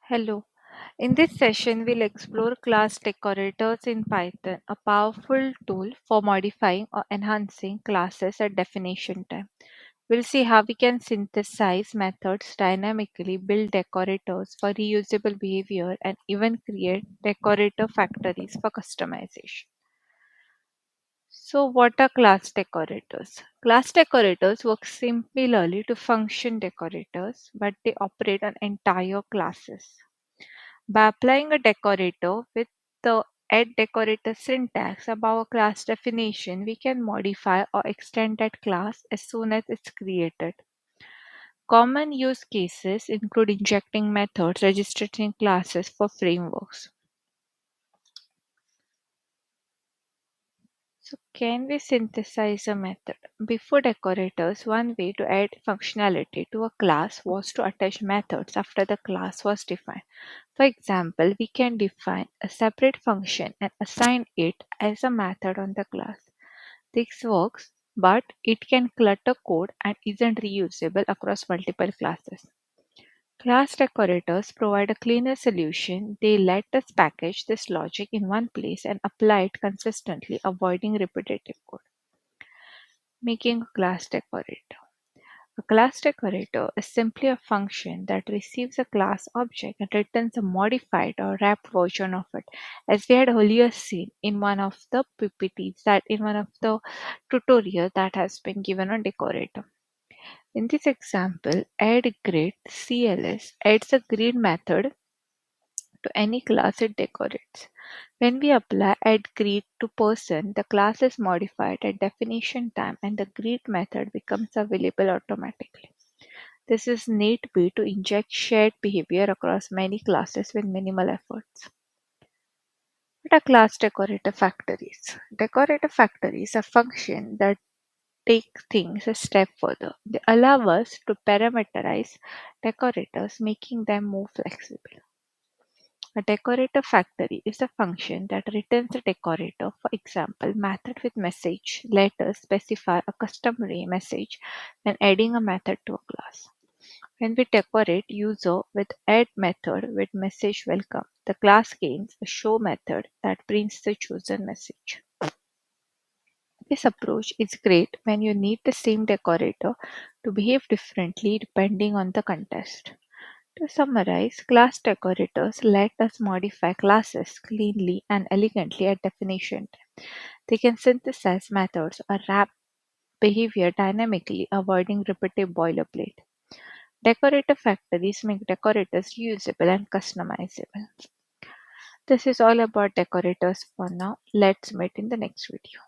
Hello. In this session, we'll explore class decorators in Python, a powerful tool for modifying or enhancing classes at definition time. We'll see how we can synthesize methods dynamically, build decorators for reusable behavior, and even create decorator factories for customization. So, what are class decorators? Class decorators work similarly to function decorators, but they operate on entire classes. By applying a decorator with the add decorator syntax above a class definition, we can modify or extend that class as soon as it's created. Common use cases include injecting methods registered in classes for frameworks. So, can we synthesize a method? Before decorators, one way to add functionality to a class was to attach methods after the class was defined. For example, we can define a separate function and assign it as a method on the class. This works, but it can clutter code and isn't reusable across multiple classes. Class decorators provide a cleaner solution. They let us package this logic in one place and apply it consistently, avoiding repetitive code. Making a class decorator. A class decorator is simply a function that receives a class object and returns a modified or wrapped version of it, as we had earlier seen in one of the PPTs that in one of the tutorial that has been given on decorator. In this example, add grid CLS adds a grid method to any class it decorates. When we apply add grid to person, the class is modified at definition time and the grid method becomes available automatically. This is neat way to inject shared behavior across many classes with minimal efforts. What are class decorator factories? Decorator factories are functions that take things a step further. They allow us to parameterize decorators, making them more flexible. A decorator factory is a function that returns a decorator. For example, method with message. Let us specify a customary message when adding a method to a class. When we decorate user with add method with message welcome, the class gains a show method that prints the chosen message. This approach is great when you need the same decorator to behave differently depending on the context. To summarize, class decorators let us modify classes cleanly and elegantly at definition time. They can synthesize methods or wrap behavior dynamically, avoiding repetitive boilerplate. Decorator factories make decorators usable and customizable. This is all about decorators for now. Let's meet in the next video.